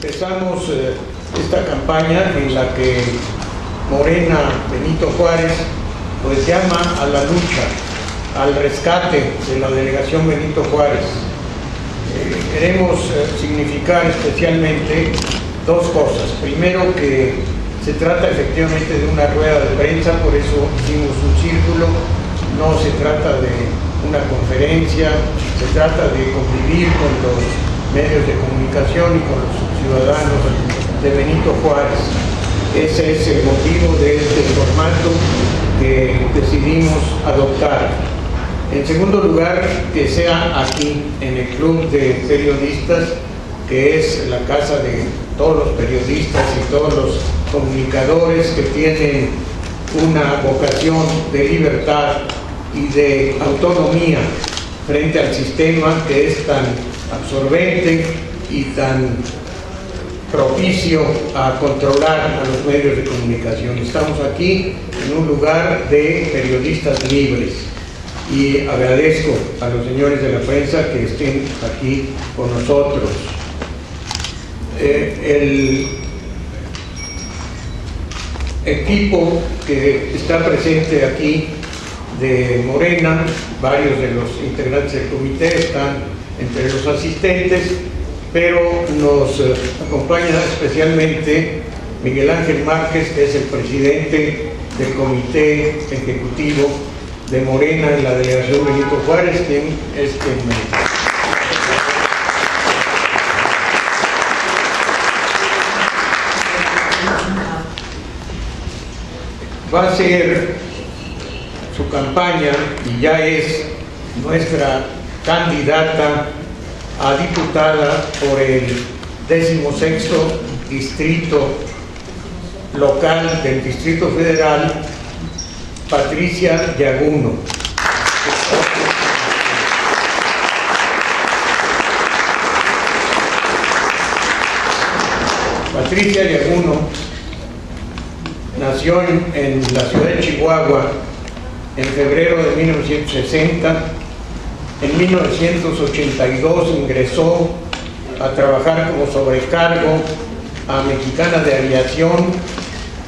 Empezamos esta campaña en la que Morena Benito Juárez pues llama a la lucha, al rescate de la delegación Benito Juárez. Queremos significar especialmente dos cosas. Primero, que se trata efectivamente de una rueda de prensa, por eso hicimos un círculo. No se trata de una conferencia, se trata de convivir con los medios de comunicación y con los ciudadanos de Benito Juárez. Ese es el motivo de este formato que decidimos adoptar. En segundo lugar, que sea aquí, en el Club de Periodistas, que es la casa de todos los periodistas y todos los comunicadores que tienen una vocación de libertad y de autonomía frente al sistema que es tan absorbente y tan propicio a controlar a los medios de comunicación. Estamos aquí en un lugar de periodistas libres y agradezco a los señores de la prensa que estén aquí con nosotros. El equipo que está presente aquí de Morena, varios de los integrantes del comité están entre los asistentes, pero nos acompaña especialmente Miguel Ángel Márquez, que es el presidente del comité ejecutivo de Morena en la delegación Benito Juárez, quien es va a ser su campaña y ya es nuestra candidata a diputada por el 16º distrito local del Distrito Federal, Patricia Yaguno. Patricia Yaguno nació en la ciudad de Chihuahua en febrero de 1960. En 1982 ingresó a trabajar como sobrecargo a Mexicana de Aviación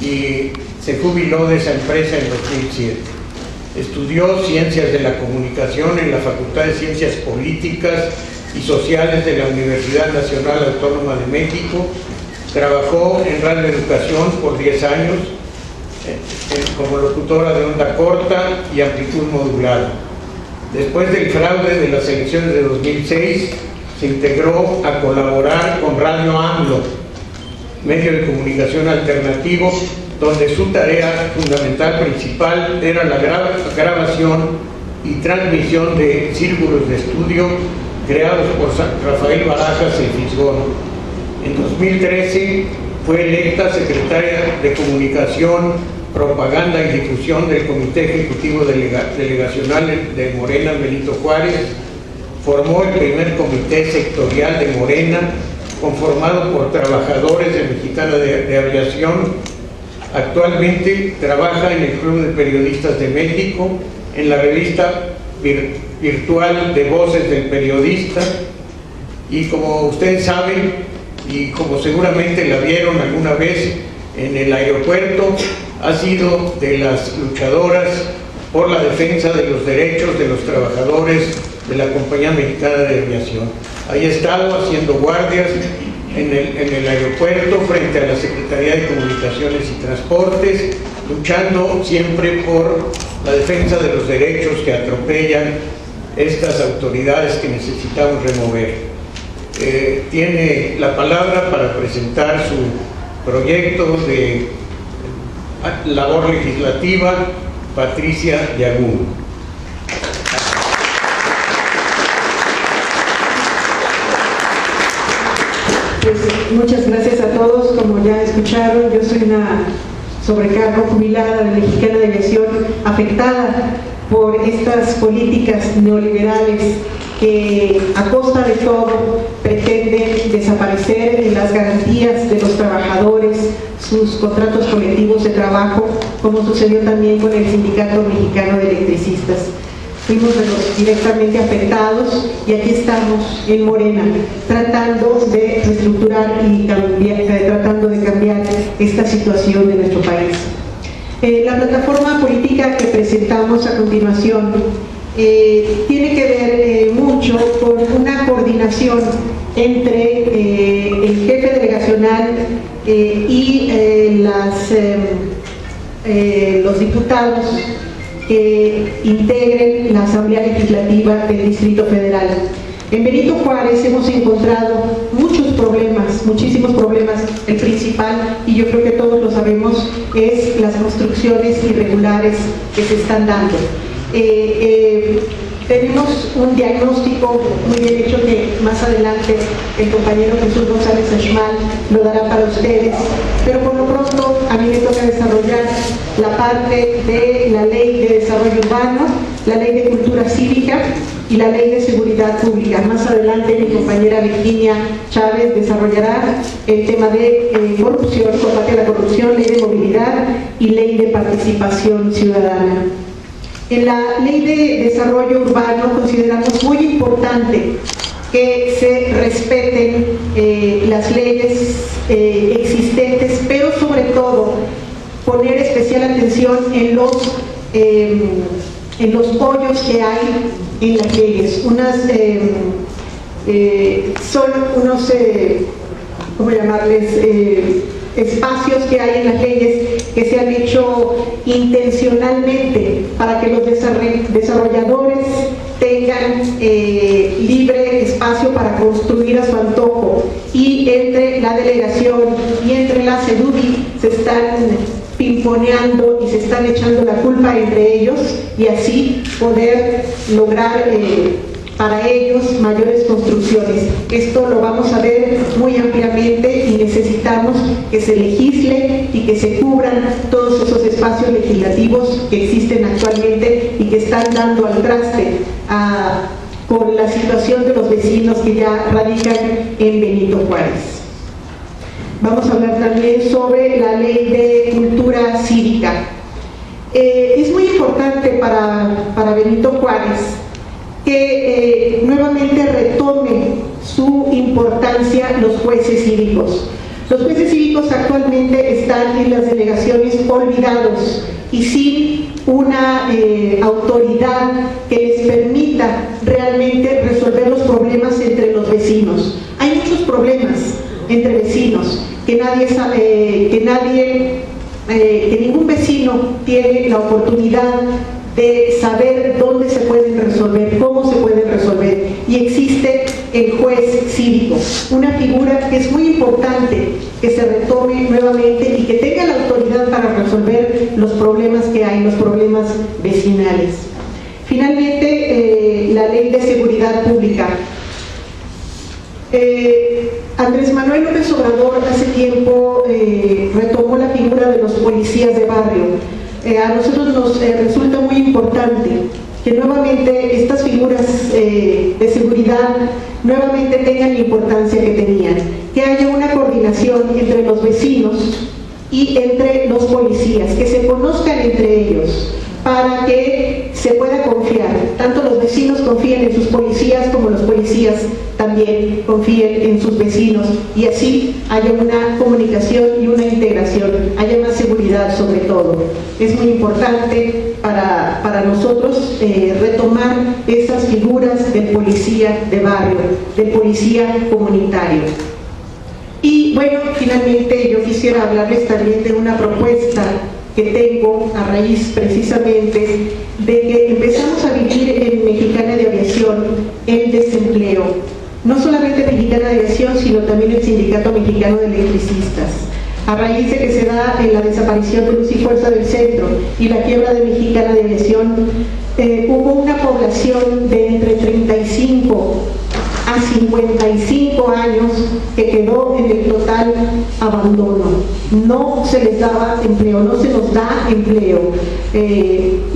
y se jubiló de esa empresa en 2007. Estudió Ciencias de la Comunicación en la Facultad de Ciencias Políticas y Sociales de la Universidad Nacional Autónoma de México. Trabajó en Radio Educación por 10 años como locutora de onda corta y amplitud modulada. Después del fraude de las elecciones de 2006, se integró a colaborar con Radio AMLO, medio de comunicación alternativo, donde su tarea fundamental principal era la grabación y transmisión de círculos de estudio creados por Rafael Barajas y Fisgón. En 2013 fue electa secretaria de Comunicación, Propaganda y Difusión del Comité Ejecutivo Delegacional de Morena Benito Juárez. Formó el primer comité sectorial de Morena, conformado por trabajadores de Mexicana de Aviación. Actualmente trabaja en el Club de Periodistas de México, en la revista virtual de Voces del Periodista, y como ustedes saben, y como seguramente la vieron alguna vez en el aeropuerto, ha sido de las luchadoras por la defensa de los derechos de los trabajadores de la Compañía Mexicana de Aviación. Ahí ha estado haciendo guardias en el aeropuerto frente a la Secretaría de Comunicaciones y Transportes, luchando siempre por la defensa de los derechos que atropellan estas autoridades que necesitamos remover. Tiene la palabra para presentar su proyecto de labor legislativa, Patricia Yaguno. Pues, muchas gracias a todos. Como ya escucharon, yo soy una sobrecargo jubilada de Mexicana de Aviación, afectada por estas políticas neoliberales que a costa de todo pretenden desaparecer las garantías de los trabajadores, sus contratos colectivos de trabajo, como sucedió también con el Sindicato Mexicano de Electricistas. fuimos de los directamente afectados y aquí estamos en Morena, tratando de reestructurar y tratando de cambiar esta situación de nuestro país. La plataforma política que presentamos a continuación tiene que ver mucho con una coordinación entre el jefe delegacional y los diputados que integren la Asamblea Legislativa del Distrito Federal. En Benito Juárez hemos encontrado muchos problemas, muchísimos problemas. El principal, y yo creo que todos lo sabemos, es las construcciones irregulares que se están dando. Tenemos un diagnóstico muy bien hecho que más adelante el compañero Jesús González Ashmal lo dará para ustedes, pero por lo pronto a mí me toca desarrollar la parte de la Ley de Desarrollo Urbano, la Ley de Cultura Cívica y la Ley de Seguridad Pública. Más adelante mi compañera Virginia Chávez desarrollará el tema de corrupción, combate a la corrupción, Ley de Movilidad y Ley de Participación Ciudadana. En la Ley de Desarrollo Urbano consideramos muy importante que se respeten las leyes existentes, pero sobre todo poner especial atención en los hoyos que hay en las leyes. Son unos, ¿cómo llamarles?, espacios que hay en las leyes que se han hecho intencionalmente para que los desarrolladores tengan libre espacio para construir a su antojo, y entre la delegación y entre la CEDUBI se están pimponeando y se están echando la culpa entre ellos, y así poder lograr para ellos mayores construcciones. Esto lo vamos a ver muy ampliamente y necesitamos que se legisle y que se cubran todos esos espacios legislativos que existen actualmente y que están dando al traste con la situación de los vecinos que ya radican en Benito Juárez. Vamos a hablar también sobre la Ley de Cultura Cívica. Es muy importante para Benito Juárez que nuevamente retome su importancia los jueces cívicos. Los jueces cívicos actualmente están en las delegaciones olvidados y sin una autoridad que les permita realmente resolver los problemas entre los vecinos. Hay muchos problemas entre vecinos que nadie sabe, que ningún vecino tiene la oportunidad de saber dónde se pueden resolver, cómo se pueden resolver, y existe el juez cívico, una figura que es muy importante que se retome nuevamente y que tenga la autoridad para resolver los problemas que hay, los problemas vecinales. Finalmente, la Ley de Seguridad Pública. Andrés Manuel López Obrador hace tiempo retomó la figura de los policías de barrio. A nosotros nos resulta muy importante que nuevamente estas figuras de seguridad nuevamente tengan la importancia que tenían, que haya una coordinación entre los vecinos y entre los policías, que se conozcan entre ellos para que se pueda confiar, tanto los vecinos confíen en sus policías como los policías también confíen en sus vecinos, y así haya una comunicación y una integración, haya más seguridad sobre todo. Es muy importante para nosotros retomar esas figuras del policía de barrio, del policía comunitario. Y bueno, finalmente yo quisiera hablarles también de una propuesta que tengo a raíz precisamente de que empezamos a vivir en Mexicana de Aviación el desempleo. No solamente Mexicana de Aviación, sino también el Sindicato Mexicano de Electricistas. A raíz de que se da la desaparición de Luz y Fuerza del Centro y la quiebra de Mexicana de Aviación, hubo una población de entre 35 a 55 años que quedó en el total abandono. No se les daba empleo, no se nos da empleo.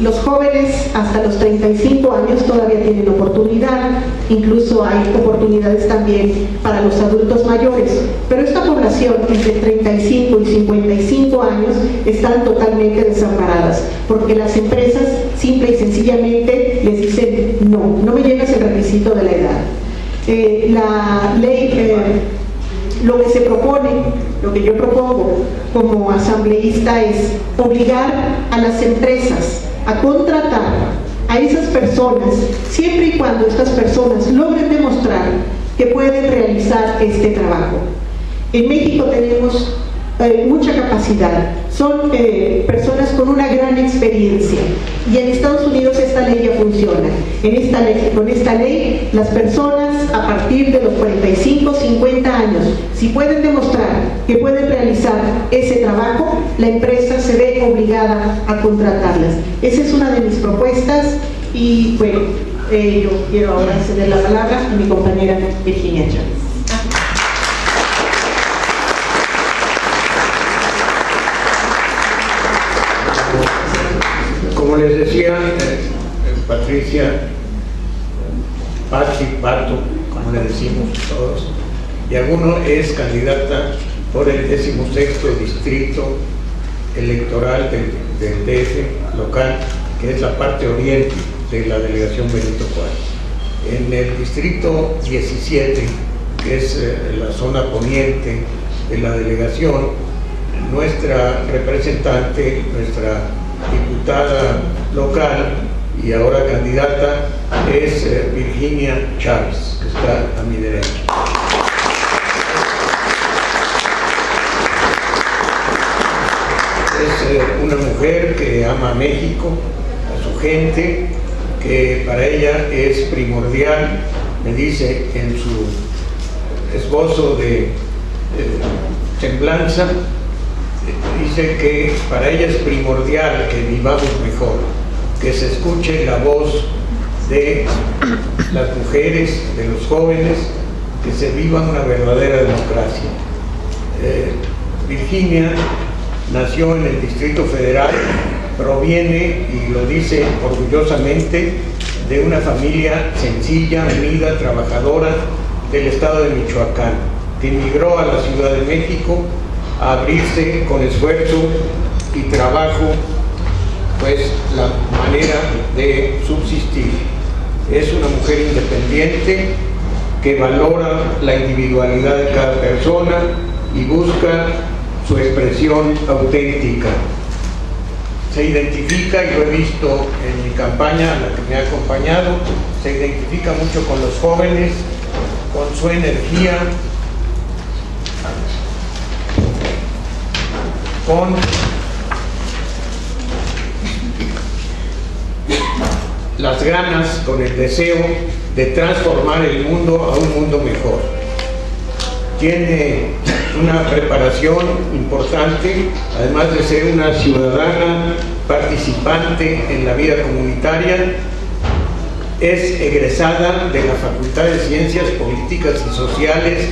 Los jóvenes hasta los 35 años todavía tienen oportunidad, incluso hay oportunidades también para los adultos mayores, pero esta población entre 35 y 55 años están totalmente desamparadas, porque las empresas simple y sencillamente les dicen no me llenas el requisito de la edad. La ley, lo que se propone, lo que yo propongo como asambleísta es obligar a las empresas a contratar a esas personas, siempre y cuando estas personas logren demostrar que pueden realizar este trabajo. En México tenemos mucha capacidad, son personas con una gran experiencia, y en Estados Unidos esta ley ya funciona. Con esta ley, las personas a partir de los 45, 50 años, si pueden demostrar que pueden realizar ese trabajo, la empresa se ve obligada a contratarlas. Esa es una de mis propuestas, y bueno, yo quiero ahora ceder la palabra a mi compañera Virginia Chávez. Como les decía, Patricia, Pato, como le decimos todos, Yaguno es candidata por el 16º distrito electoral del DF local, que es la parte oriente de la delegación Benito Juárez. En el distrito 17, que es la zona poniente de la delegación, nuestra representante, nuestra diputada local y ahora candidata es Virginia Chávez, que está a mi derecha. Es una mujer que ama a México, a su gente, que para ella es primordial, me dice en su esbozo de semblanza, dice que para ella es primordial que vivamos mejor, que se escuche la voz de las mujeres, de los jóvenes, que se viva una verdadera democracia. Virginia nació en el Distrito Federal, proviene, y lo dice orgullosamente, de una familia sencilla, unida, trabajadora del estado de Michoacán, que emigró a la Ciudad de México a abrirse con esfuerzo y trabajo, pues, la manera de subsistir. Es una mujer independiente que valora la individualidad de cada persona y busca su expresión auténtica. Se identifica, y lo he visto en mi campaña, a la que me ha acompañado, se identifica mucho con los jóvenes, con su energía, con las ganas, con el deseo de transformar el mundo a un mundo mejor. Tiene una preparación importante, además de ser una ciudadana participante en la vida comunitaria. Es egresada de la Facultad de Ciencias Políticas y Sociales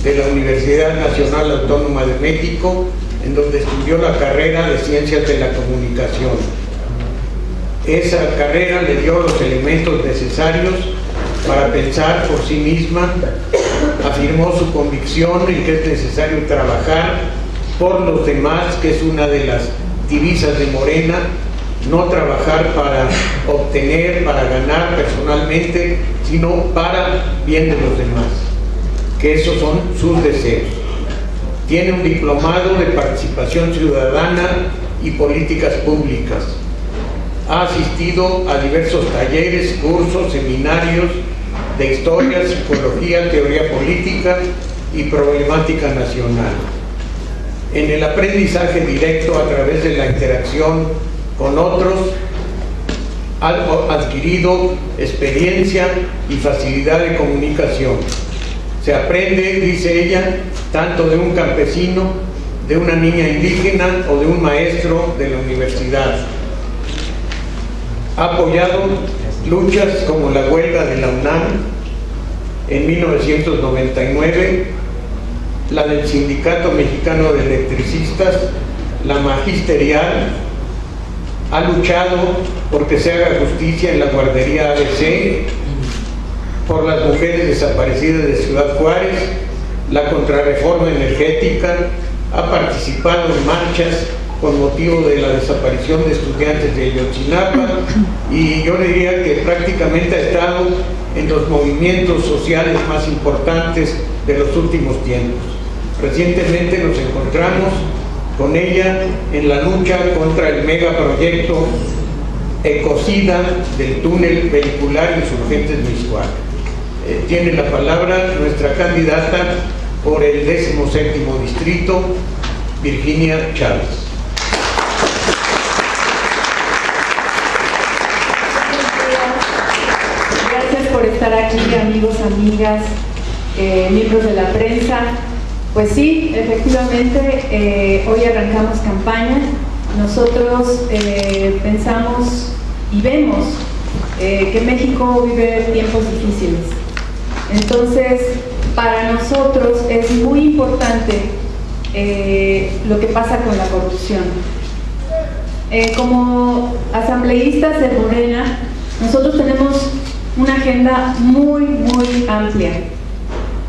de la Universidad Nacional Autónoma de México, en donde estudió la carrera de Ciencias de la Comunicación. Esa carrera le dio los elementos necesarios para pensar por sí misma, afirmó su convicción en que es necesario trabajar por los demás, que es una de las divisas de Morena, no trabajar para obtener, para ganar personalmente, sino para bien de los demás, que esos son sus deseos. Tiene un diplomado de participación ciudadana y políticas públicas. Ha asistido a diversos talleres, cursos, seminarios de historia, psicología, teoría política y problemática nacional. En el aprendizaje directo a través de la interacción con otros, ha adquirido experiencia y facilidad de comunicación. Se aprende, dice ella, tanto de un campesino, de una niña indígena o de un maestro de la universidad. Ha apoyado luchas como la huelga de la UNAM, en 1999, la del Sindicato Mexicano de Electricistas, la magisterial, ha luchado porque se haga justicia en la guardería ABC, por las mujeres desaparecidas de Ciudad Juárez, la contrarreforma energética, ha participado en marchas con motivo de la desaparición de estudiantes de Ayotzinapa, y yo le diría que prácticamente ha estado en los movimientos sociales más importantes de los últimos tiempos. Recientemente nos encontramos con ella en la lucha contra el megaproyecto Ecocida del túnel vehicular Insurgentes Mixcoac. Tiene la palabra nuestra candidata por el 17º distrito, Virginia Chávez. Gracias por estar aquí, amigos, amigas, miembros de la prensa. Pues sí, efectivamente, hoy arrancamos campaña. Nosotros pensamos y vemos que México vive tiempos difíciles. Entonces, para nosotros es muy importante lo que pasa con la corrupción. Como asambleístas de Morena, nosotros tenemos una agenda muy amplia,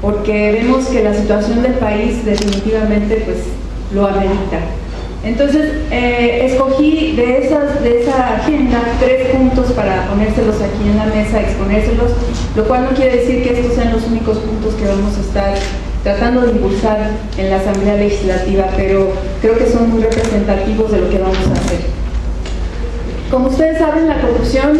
porque vemos que la situación del país definitivamente pues lo amerita. Entonces, escogí de esa agenda 3 puntos para ponérselos aquí en la mesa, exponérselos, lo cual no quiere decir que estos sean los únicos puntos que vamos a estar tratando de impulsar en la Asamblea Legislativa, pero creo que son muy representativos de lo que vamos a hacer. Como ustedes saben, la corrupción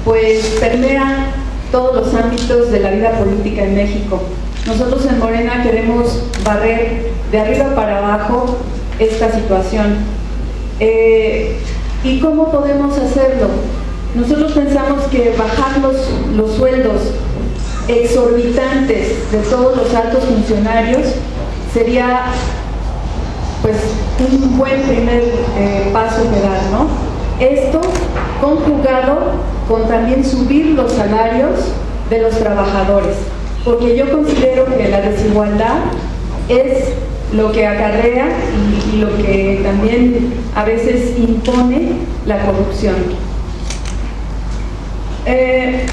pues permea todos los ámbitos de la vida política en México. Nosotros en Morena queremos barrer de arriba para abajo esta situación. ¿Y cómo podemos hacerlo? Nosotros pensamos que bajar los sueldos exorbitantes de todos los altos funcionarios sería pues un buen primer paso que dar, ¿no? Esto conjugado con también subir los salarios de los trabajadores, porque yo considero que la desigualdad es lo que acarrea y lo que también a veces impone la corrupción.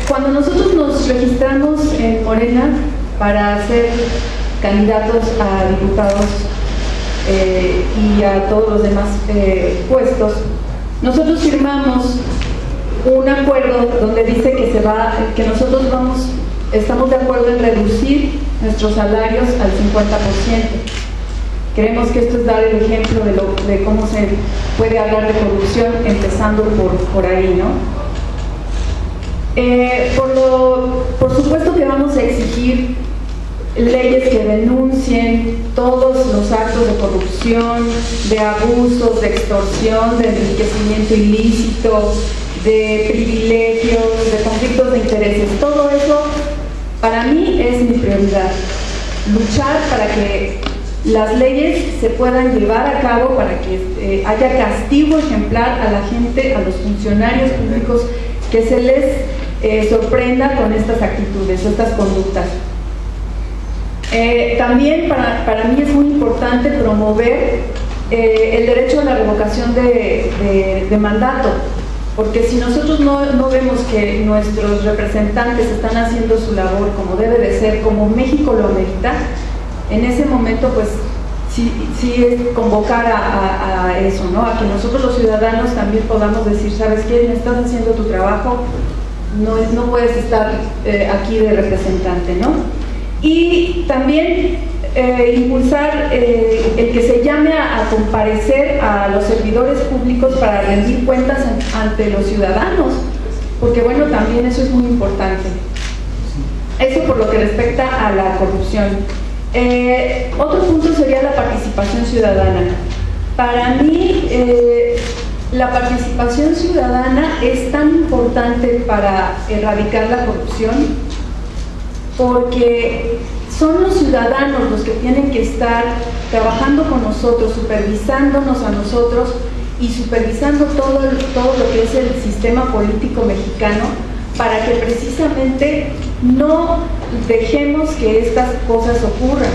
Cuando nosotros nos registramos en Morena para ser candidatos a diputados y a todos los demás puestos, nosotros firmamos un acuerdo donde dice que nosotros estamos de acuerdo en reducir nuestros salarios al 50%. Creemos que esto es dar el ejemplo de cómo se puede hablar de corrupción, empezando por ahí, ¿no? Por supuesto que vamos a exigir leyes que denuncien todos los actos de corrupción, de abusos, de extorsión, de enriquecimiento ilícito, de privilegios, de conflictos de intereses. Todo eso para mí es mi prioridad. Luchar para que las leyes se puedan llevar a cabo, para que haya castigo ejemplar a la gente, a los funcionarios públicos, que se les sorprenda con estas actitudes, estas conductas. También para mí es muy importante promover el derecho a la revocación de mandato, porque si nosotros no vemos que nuestros representantes están haciendo su labor como debe de ser, como México lo amerita, en ese momento pues sí es convocar a eso, ¿no? A que nosotros los ciudadanos también podamos decir, ¿sabes qué? Estás haciendo tu trabajo, no puedes estar aquí de representante, ¿no? Y también impulsar el que se llame a comparecer a los servidores públicos para rendir cuentas ante los ciudadanos, porque bueno, también eso es muy importante. Eso por lo que respecta a la corrupción. Otro punto sería la participación ciudadana. Para mí, la participación ciudadana es tan importante para erradicar la corrupción, porque son los ciudadanos los que tienen que estar trabajando con nosotros, supervisándonos a nosotros y supervisando todo lo que es el sistema político mexicano, para que precisamente no dejemos que estas cosas ocurran.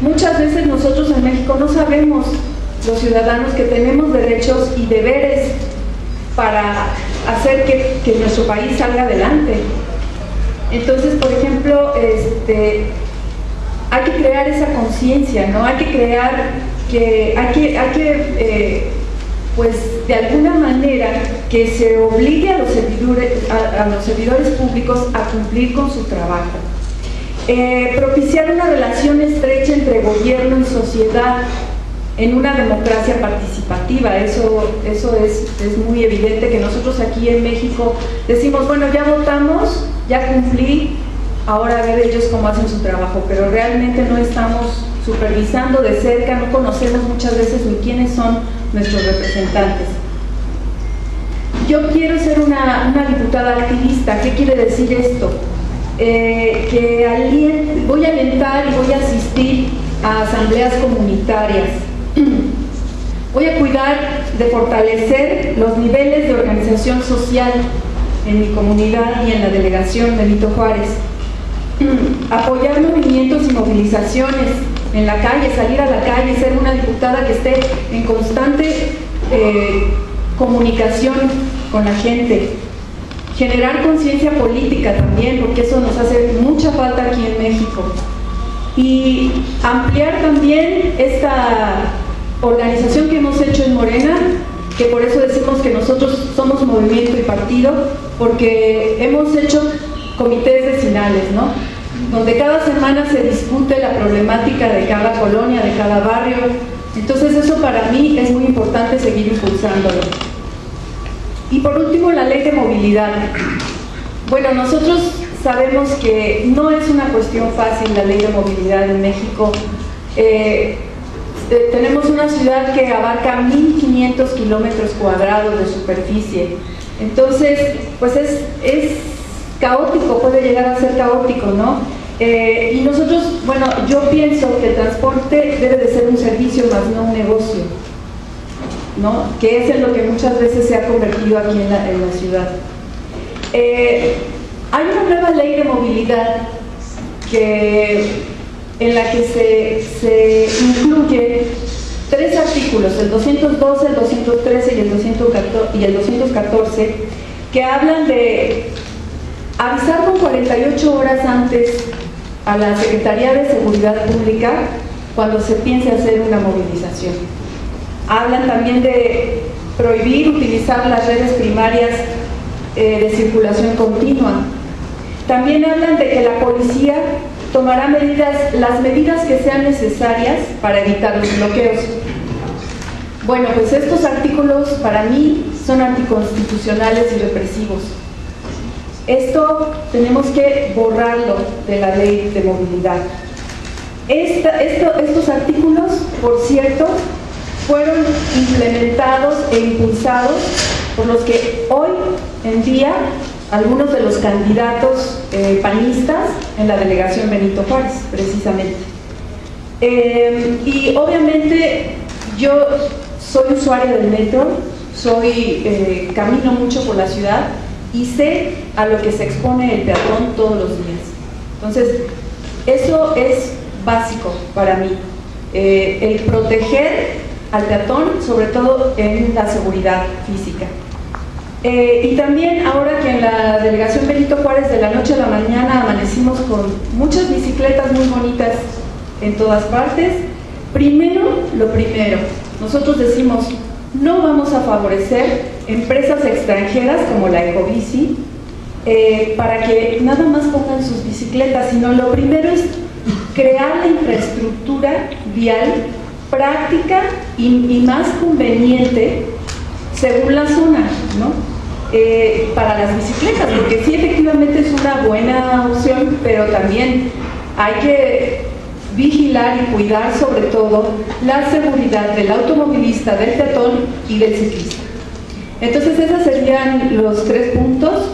Muchas veces nosotros en México no sabemos, los ciudadanos, que tenemos derechos y deberes para hacer que nuestro país salga adelante. Entonces, por ejemplo, hay que crear esa conciencia, ¿no? Hay que crear pues de alguna manera que se obligue a los servidores públicos a cumplir con su trabajo. Propiciar una relación estrecha entre gobierno y sociedad en una democracia participativa. Eso es muy evidente, que nosotros aquí en México decimos, bueno, ya votamos, ya cumplí, ahora a ver ellos cómo hacen su trabajo, pero realmente no estamos supervisando de cerca, no conocemos muchas veces ni quiénes son nuestros representantes. Yo quiero ser una diputada activista. ¿Qué quiere decir esto? Que voy a alentar y voy a asistir a asambleas comunitarias. Voy a cuidar de fortalecer los niveles de organización social en mi comunidad y en la delegación Benito Juárez. Apoyar movimientos y movilizaciones en la calle, salir a la calle, ser una diputada que esté en constante comunicación con la gente. Generar conciencia política también, porque eso nos hace mucha falta aquí en México. Y ampliar también esta organización que hemos hecho en Morena, que por eso decimos que nosotros somos movimiento y partido, porque hemos hecho comités vecinales, ¿no? Donde cada semana se discute la problemática de cada colonia, de cada barrio. Entonces eso para mí es muy importante seguir impulsándolo. Y por último, la ley de movilidad. Bueno, nosotros sabemos que no es una cuestión fácil la ley de movilidad en México. Tenemos una ciudad que abarca 1.500 kilómetros cuadrados de superficie. Entonces, pues es caótico, puede llegar a ser caótico, ¿no? Y nosotros, bueno, yo pienso que el transporte debe de ser un servicio más no un negocio, ¿no? Que es en lo que muchas veces se ha convertido aquí en la ciudad. Hay una nueva ley de movilidad en la que se incluye 3 artículos, el 212, el 213 y el 214, que hablan de avisar con 48 horas antes a la Secretaría de Seguridad Pública cuando se piense hacer una movilización. Hablan también de prohibir utilizar las redes primarias de circulación continua. También hablan de que la policía tomará las medidas que sean necesarias para evitar los bloqueos. Bueno, pues estos artículos para mí son anticonstitucionales y represivos. Esto tenemos que borrarlo de la ley de movilidad. Estos artículos, por cierto, fueron implementados e impulsados por los que hoy en día algunos de los candidatos panistas en la delegación Benito Juárez, precisamente. Y obviamente yo soy usuaria del metro, camino mucho por la ciudad y sé a lo que se expone el peatón todos los días. Entonces, eso es básico para mí, el proteger al peatón, sobre todo en la seguridad física. Y también ahora que en la delegación Benito Juárez de la noche a la mañana amanecimos con muchas bicicletas muy bonitas en todas partes, lo primero, nosotros decimos, no vamos a favorecer empresas extranjeras como la Ecobici para que nada más pongan sus bicicletas, sino lo primero es crear la infraestructura vial práctica y más conveniente según la zona, ¿no? Para las bicicletas, porque sí, efectivamente es una buena opción, pero también hay que vigilar y cuidar sobre todo la seguridad del automovilista, del peatón y del ciclista. Entonces esos serían los 3 puntos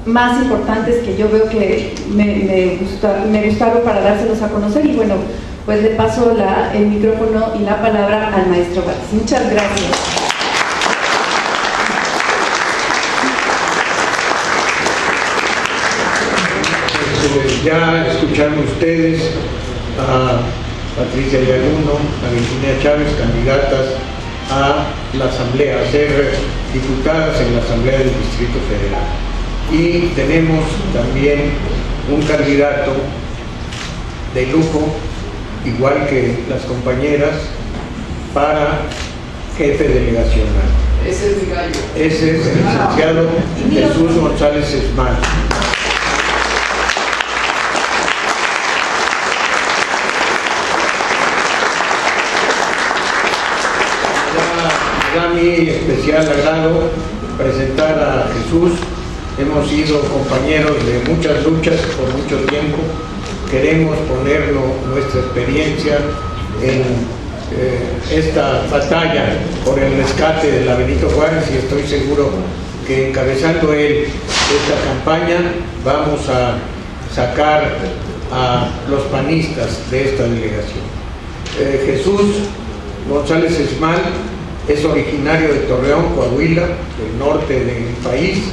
más importantes que yo veo que me gustaron para dárselos a conocer. Y bueno, pues le paso el micrófono y la palabra al maestro Valls. Muchas gracias. ya escucharon ustedes a Patricia Llaguno, a Virginia Chávez, candidatas a la Asamblea, a ser diputadas en la Asamblea del Distrito Federal. Y tenemos también un candidato de lujo, igual que las compañeras, para jefe delegacional. Ese es mi gallo. Ese es el licenciado Jesús González Esmal. Me da mi especial agrado presentar a Jesús. Hemos sido compañeros de muchas luchas por mucho tiempo. Queremos poner nuestra experiencia en esta batalla por el rescate de la Benito Juárez, y estoy seguro que encabezando él esta campaña vamos a sacar a los panistas de esta delegación. Jesús González Esmal es originario de Torreón, Coahuila, del norte del país.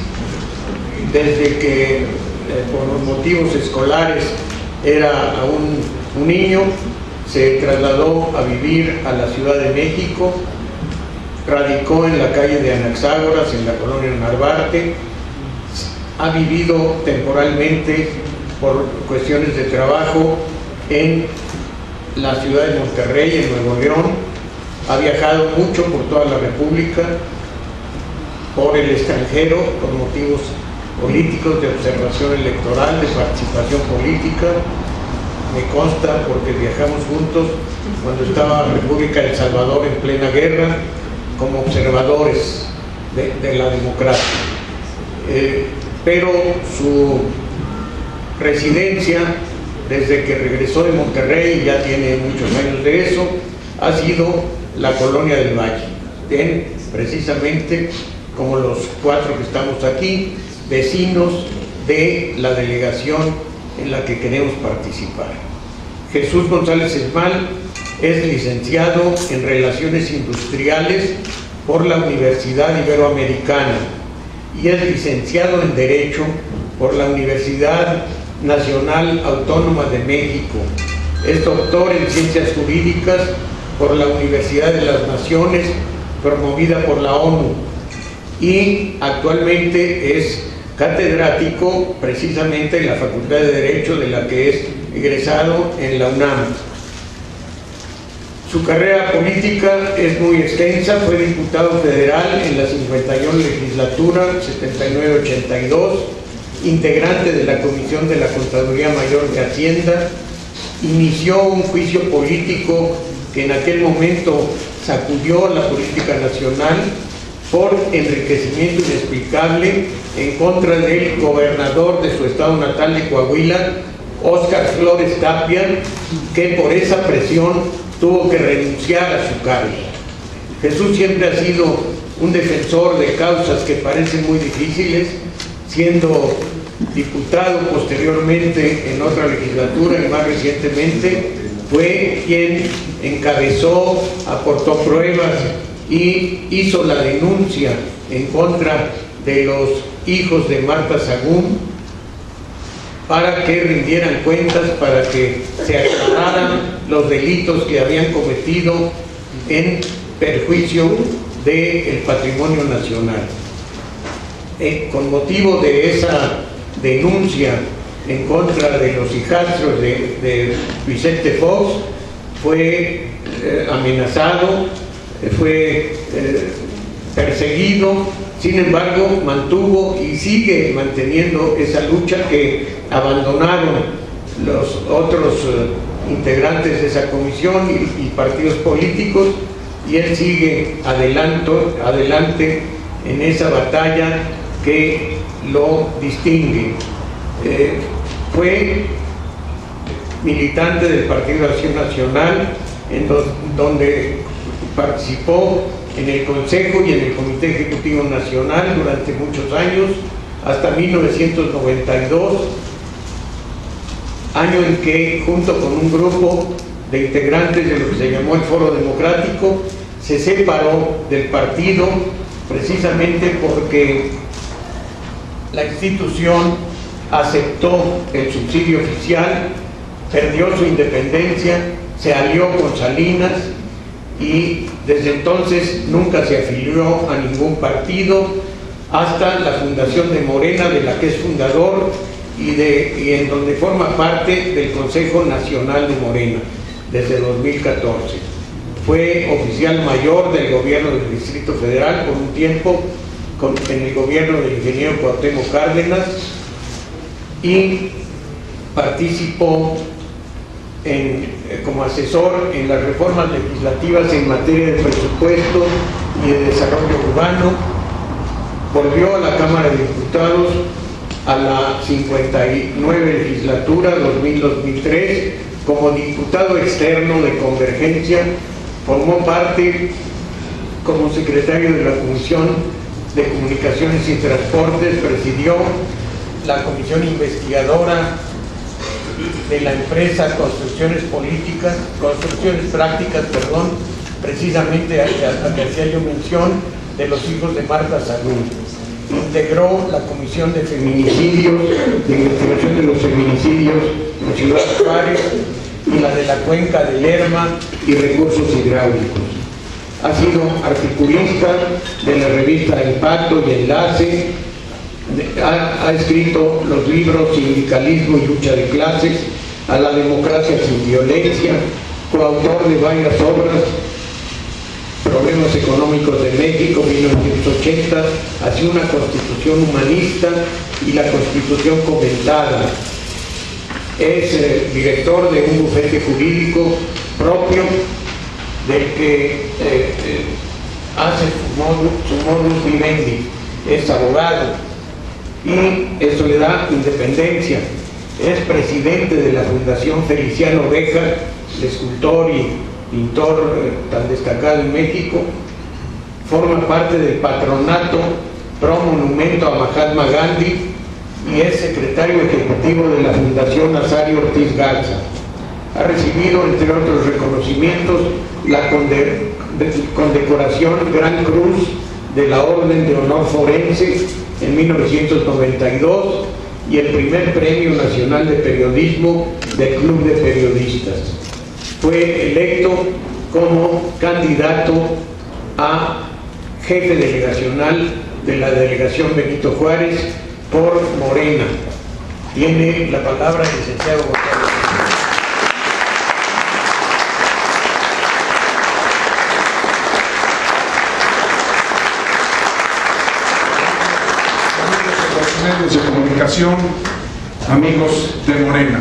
Desde que por motivos escolares era aún un niño, se trasladó a vivir a la Ciudad de México, radicó en la calle de Anaxágoras, en la colonia Narvarte, ha vivido temporalmente por cuestiones de trabajo en la ciudad de Monterrey, en Nuevo León, ha viajado mucho por toda la República, por el extranjero, por motivos políticos, de observación electoral, de participación política. Me consta porque viajamos juntos cuando estaba República de El Salvador en plena guerra como observadores de la democracia. Pero su residencia, desde que regresó de Monterrey, ya tiene muchos años de eso, ha sido la Colonia del Valle. Bien, precisamente como los cuatro que estamos aquí, vecinos de la delegación en la que queremos participar. Jesús González Esmal es licenciado en Relaciones Industriales por la Universidad Iberoamericana y es licenciado en Derecho por la Universidad Nacional Autónoma de México. Es doctor en Ciencias Jurídicas por la Universidad de las Naciones, promovida por la ONU, y actualmente es catedrático precisamente en la Facultad de Derecho, de la que es egresado en la UNAM. Su carrera política es muy extensa. Fue diputado federal en la 51 legislatura, 79-82, integrante de la Comisión de la Contraloría Mayor de Hacienda, inició un juicio político que en aquel momento sacudió la política nacional por enriquecimiento inexplicable en contra del gobernador de su estado natal de Coahuila, Óscar Flores Tapia, que por esa presión tuvo que renunciar a su cargo. Jesús siempre ha sido un defensor de causas que parecen muy difíciles, siendo diputado posteriormente en otra legislatura y más recientemente fue quien encabezó, aportó pruebas y hizo la denuncia en contra de los hijos de Marta Sagún para que rindieran cuentas, para que se aclararan los delitos que habían cometido en perjuicio del patrimonio nacional. Con motivo de esa denuncia en contra de los hijastros de Vicente Fox, fue amenazado, fue perseguido. Sin embargo, mantuvo y sigue manteniendo esa lucha que abandonaron los otros integrantes de esa comisión y partidos políticos, y él sigue adelante en esa batalla que lo distingue. Fue militante del Partido Acción Nacional, donde participó en el Consejo y en el Comité Ejecutivo Nacional durante muchos años, hasta 1992, año en que, junto con un grupo de integrantes de lo que se llamó el Foro Democrático, se separó del partido precisamente porque la institución aceptó el subsidio oficial, perdió su independencia, se alió con Salinas y desde entonces nunca se afilió a ningún partido hasta la fundación de Morena, de la que es fundador y en donde forma parte del Consejo Nacional de Morena desde 2014. Fue oficial mayor del gobierno del Distrito Federal por un tiempo en el gobierno del ingeniero Cuauhtémoc Cárdenas y participó como asesor en las reformas legislativas en materia de presupuesto y de desarrollo urbano. Volvió a la Cámara de Diputados a la 59 legislatura 2000-2003 como diputado externo de Convergencia. Formó parte como secretario de la Comisión de Comunicaciones y Transportes, presidió la comisión investigadora de la empresa Construcciones Prácticas, precisamente a que hacía yo mención de los hijos de Marta Salud. Integró la comisión de feminicidios, de investigación de los feminicidios en Ciudad Juárez y la de la cuenca del Lerma y recursos hidráulicos. Ha sido articulista de la revista Impacto y Enlace, ha escrito los libros Sindicalismo y Lucha de Clases, A la Democracia sin Violencia, coautor de varias obras, Problemas Económicos de México, 1980, hacia una Constitución humanista y la Constitución comentada. Es director de un bufete jurídico propio del que hace su modus vivendi. Es abogado y eso le da independencia. Es presidente de la Fundación Feliciano Beja, escultor y pintor tan destacado en México. Forma parte del patronato Pro Monumento a Mahatma Gandhi y es secretario ejecutivo de la Fundación Nazario Ortiz Garza. Ha recibido, entre otros reconocimientos, la condecoración Gran Cruz de la Orden de Honor Forense en 1992 y el primer Premio Nacional de Periodismo del Club de Periodistas. Fue electo como candidato a jefe delegacional de la delegación Benito Juárez por Morena. Tiene la palabra el licenciado Gonzalo. Medios de comunicación, amigos de Morena.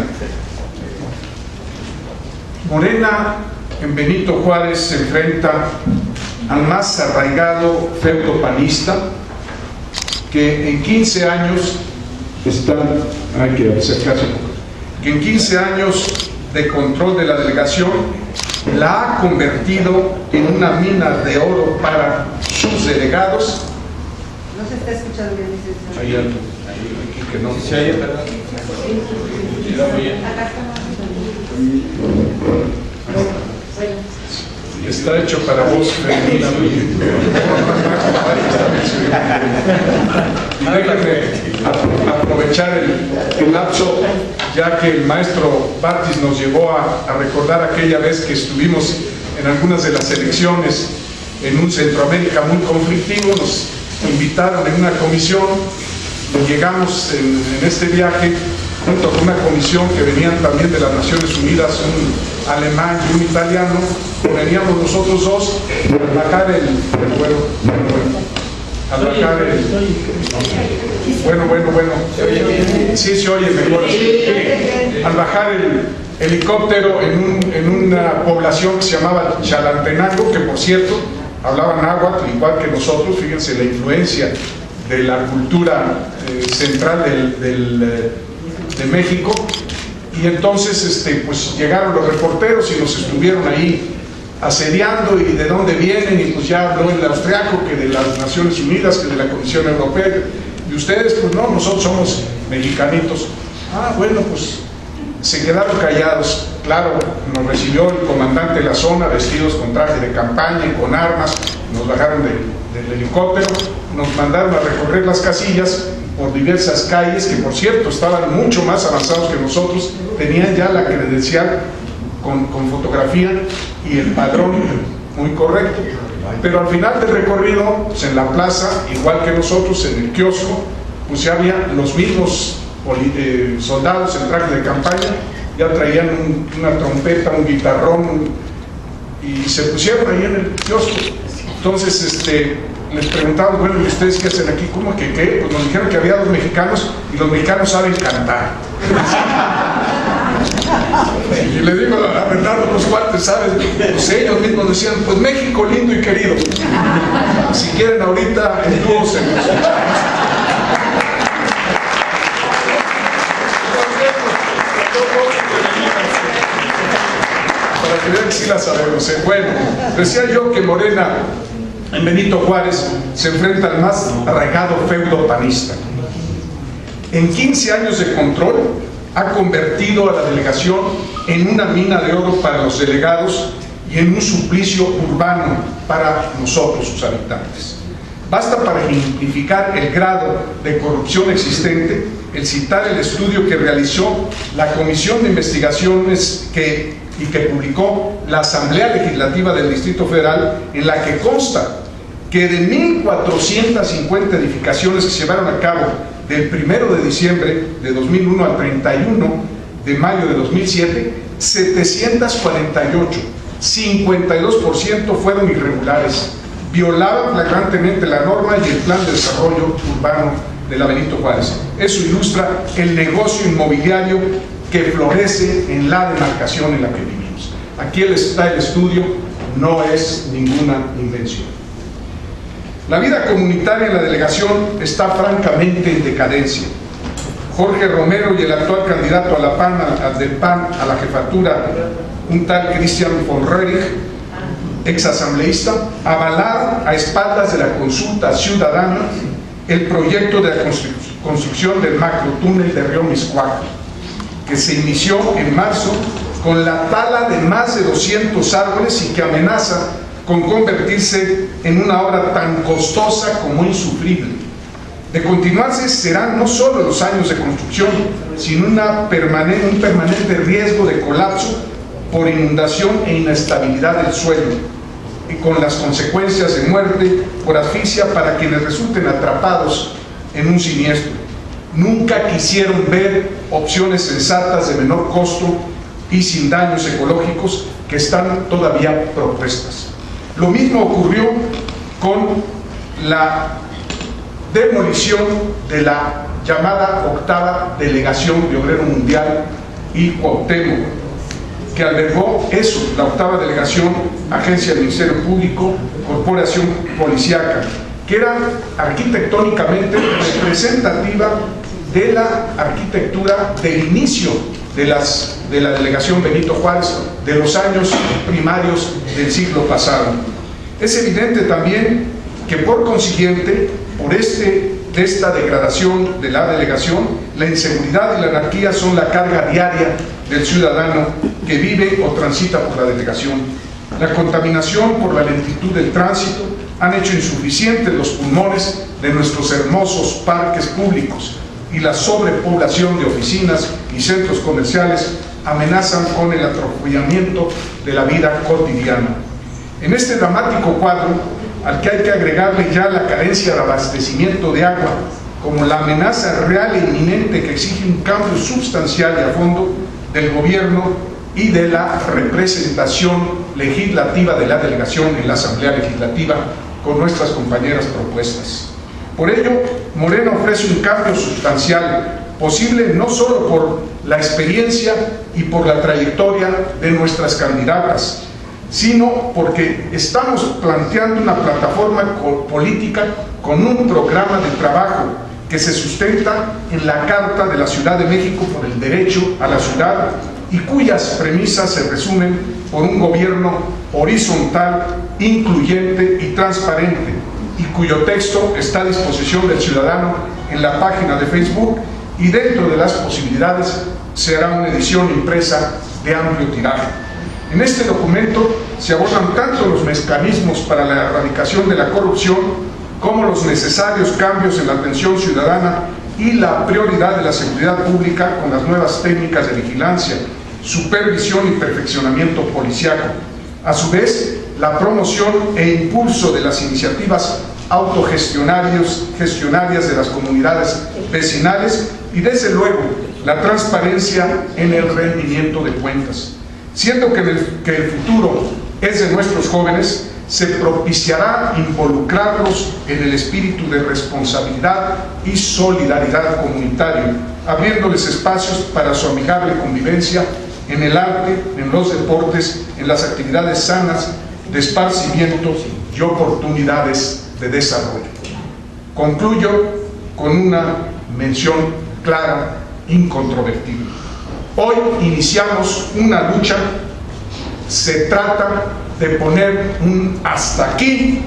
Morena en Benito Juárez se enfrenta al más arraigado feudo panista que en 15 años que en 15 años de control de la delegación la ha convertido en una mina de oro para sus delegados. No se está escuchando bien, licenciado. Hay algo, aquí que no se oye, ¿verdad? Está hecho para voz femenina. Y déjenme aprovechar el lapso, ya que el maestro Batis nos llevó a recordar aquella vez que estuvimos en algunas de las elecciones en un Centroamérica muy conflictivo. Nos invitaron en una comisión, llegamos en este viaje junto con una comisión que venían también de las Naciones Unidas, un alemán y un italiano. Veníamos nosotros dos a bajar sí se oye mejor. Al bajar el helicóptero en una población que se llamaba Chalantenango, que por cierto hablaban náhuatl igual que nosotros. Fíjense la influencia de la cultura central de México. Y entonces pues llegaron los reporteros y nos estuvieron ahí asediando, y de dónde vienen, y pues ya habló el austriaco, que de las Naciones Unidas, que de la Comisión Europea, y ustedes pues no, nosotros somos mexicanitos. Bueno, pues se quedaron callados. Claro, nos recibió el comandante de la zona, vestidos con traje de campaña y con armas. Nos bajaron del helicóptero, nos mandaron a recorrer las casillas por diversas calles, que por cierto estaban mucho más avanzados que nosotros, tenían ya la credencial con fotografía y el padrón muy correcto. Pero al final del recorrido, pues en la plaza, igual que nosotros, en el kiosco, pues ya había los mismos soldados en traje de campaña, ya traían una trompeta, un guitarrón, y se pusieron ahí en el kiosco. Entonces les preguntamos, bueno, ¿y ustedes qué hacen aquí? ¿Cómo que qué? Pues nos dijeron que había 2 mexicanos, y los mexicanos saben cantar. Y le digo a Bernardo, los cuates, ¿sabes? Pues ellos mismos decían, pues México lindo y querido. Si quieren ahorita en dúo se nos escuchamos. Para que vean que sí la sabemos. Bueno, decía yo que Morena en Benito Juárez se enfrenta al más arraigado feudo panista. En 15 años de control ha convertido a la delegación en una mina de oro para los delegados y en un suplicio urbano para nosotros, sus habitantes. Basta para ejemplificar el grado de corrupción existente el citar el estudio que realizó la Comisión de Investigaciones que publicó la Asamblea Legislativa del Distrito Federal, en la que consta que de 1.450 edificaciones que se llevaron a cabo del 1 de diciembre de 2001 al 31 de mayo de 2007, 748, 52% fueron irregulares, violaban flagrantemente la norma y el plan de desarrollo urbano de la Benito Juárez. Eso ilustra el negocio inmobiliario que florece en la demarcación en la que vivimos. Aquí está el estudio, no es ninguna invención. La vida comunitaria en la delegación está francamente en decadencia. Jorge Romero y el actual candidato a la PAN, del PAN a la jefatura, un tal Christian von Rerich, exasambleísta, avalaron a espaldas de la consulta ciudadana el proyecto de la construcción del macrotúnel de Río Miscuac, que se inició en marzo con la tala de más de 200 árboles y que amenaza con convertirse en una obra tan costosa como insufrible. De continuarse, serán no solo los años de construcción, sino un permanente riesgo de colapso por inundación e inestabilidad del suelo, y con las consecuencias de muerte por asfixia para quienes resulten atrapados en un siniestro. Nunca quisieron ver opciones sensatas de menor costo y sin daños ecológicos que están todavía propuestas. Lo mismo ocurrió con la demolición de la llamada octava delegación de Obrero Mundial y Cuauhtémoc, que albergó eso, la octava delegación, agencia del Ministerio Público, corporación policíaca, que era arquitectónicamente representativa de la arquitectura del inicio de la delegación Benito Juárez, de los años primarios del siglo pasado. Es evidente también que por consiguiente, por esta degradación de la delegación, la inseguridad y la anarquía son la carga diaria del ciudadano que vive o transita por la delegación. La contaminación por la lentitud del tránsito han hecho insuficientes los pulmones de nuestros hermosos parques públicos, y la sobrepoblación de oficinas y centros comerciales amenazan con el atrofiamiento de la vida cotidiana. En este dramático cuadro, al que hay que agregarle ya la carencia de abastecimiento de agua, como la amenaza real e inminente que exige un cambio sustancial y a fondo del gobierno y de la representación legislativa de la delegación en la Asamblea Legislativa con nuestras compañeras propuestas. Por ello, Morena ofrece un cambio sustancial, posible no solo por la experiencia y por la trayectoria de nuestras candidatas, sino porque estamos planteando una plataforma política con un programa de trabajo que se sustenta en la Carta de la Ciudad de México por el derecho a la ciudad y cuyas premisas se resumen por un gobierno horizontal, incluyente y transparente, y cuyo texto está a disposición del ciudadano en la página de Facebook, y dentro de las posibilidades se hará una edición impresa de amplio tiraje. En este documento se abordan tanto los mecanismos para la erradicación de la corrupción como los necesarios cambios en la atención ciudadana y la prioridad de la seguridad pública con las nuevas técnicas de vigilancia, supervisión y perfeccionamiento policiaco. A su vez, la promoción e impulso de las iniciativas autogestionarias de las comunidades vecinales y, desde luego, la transparencia en el rendimiento de cuentas. Siendo que el futuro es de nuestros jóvenes, se propiciará involucrarlos en el espíritu de responsabilidad y solidaridad comunitario, abriéndoles espacios para su amigable convivencia en el arte, en los deportes, en las actividades sanas de esparcimiento y oportunidades de desarrollo. Concluyo con una mención clara, incontrovertible. Hoy iniciamos una lucha. Se trata de poner un hasta aquí,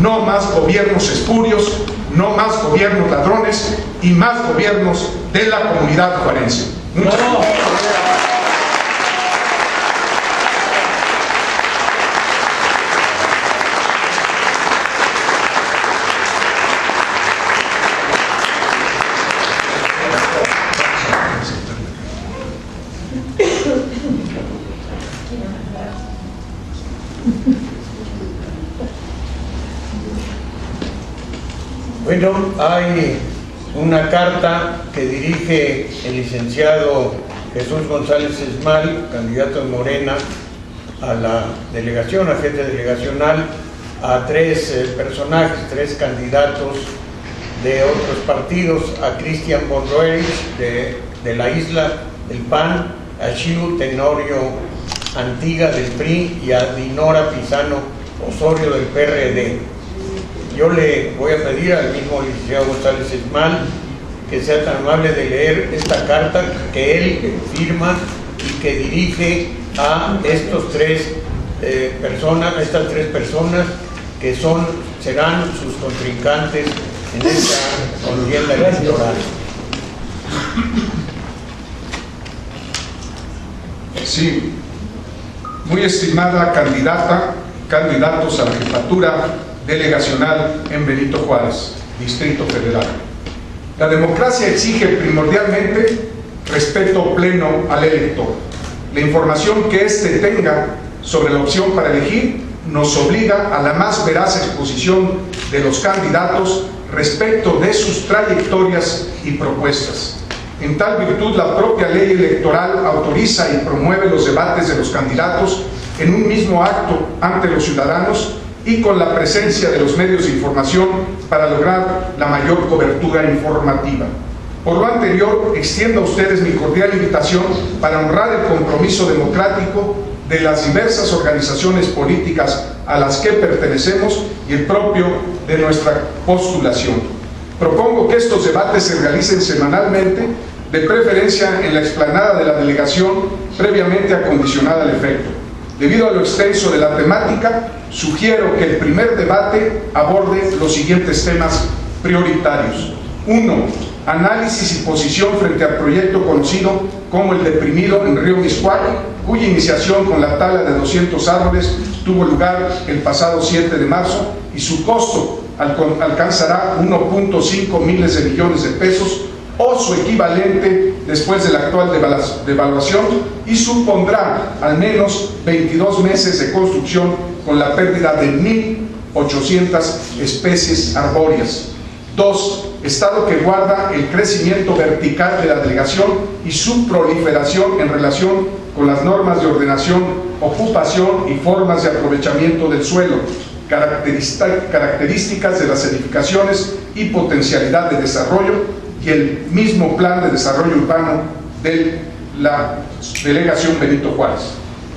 no más gobiernos espurios, no más gobiernos ladrones y más gobiernos de la comunidad juarense. Muchas gracias. Bueno, hay una carta que dirige el licenciado Jesús González Esmal, candidato de Morena a la delegación, a jefe delegacional, a tres personajes, tres candidatos de otros partidos, a Cristian Bonroerich de la Isla del PAN, a Xiu Tenorio Antiga del PRI y a Dinora Pizano Osorio del PRD. Yo le voy a pedir al mismo licenciado González Esmal que sea tan amable de leer esta carta que él firma y que dirige a estas tres personas que serán sus contrincantes en esta contienda electoral. Sí, muy estimada candidatos a la jefatura delegacional en Benito Juárez, Distrito Federal. La democracia exige primordialmente respeto pleno al elector. La información que éste tenga sobre la opción para elegir nos obliga a la más veraz exposición de los candidatos respecto de sus trayectorias y propuestas. En tal virtud, la propia ley electoral autoriza y promueve los debates de los candidatos en un mismo acto ante los ciudadanos y con la presencia de los medios de información para lograr la mayor cobertura informativa. Por lo anterior, extiendo a ustedes mi cordial invitación para honrar el compromiso democrático de las diversas organizaciones políticas a las que pertenecemos y el propio de nuestra postulación. Propongo que estos debates se realicen semanalmente, de preferencia en la explanada de la delegación previamente acondicionada al efecto. Debido a lo extenso de la temática, sugiero que el primer debate aborde los siguientes temas prioritarios. 1. Análisis y posición frente al proyecto conocido como el deprimido en Río Miscuac, cuya iniciación con la tala de 200 árboles tuvo lugar el pasado 7 de marzo y su costo alcanzará 1.5 miles de millones de pesos o su equivalente después de la actual devaluación y supondrá al menos 22 meses de construcción con la pérdida de 1.800 especies arbóreas. 2. Estado que guarda el crecimiento vertical de la delegación y su proliferación en relación con las normas de ordenación, ocupación y formas de aprovechamiento del suelo, características de las edificaciones y potencialidad de desarrollo, y el mismo plan de desarrollo urbano de la delegación Benito Juárez.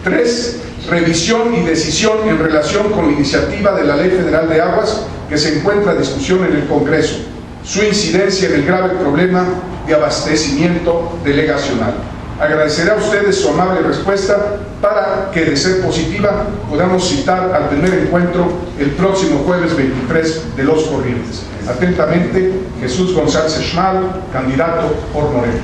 3. Revisión y decisión en relación con la iniciativa de la Ley Federal de Aguas que se encuentra a discusión en el Congreso, su incidencia en el grave problema de abastecimiento delegacional. Agradeceré a ustedes su amable respuesta para que, de ser positiva, podamos citar al primer encuentro el próximo jueves 23 de Los Corrientes. Atentamente, Jesús González Esmal, candidato por Morena.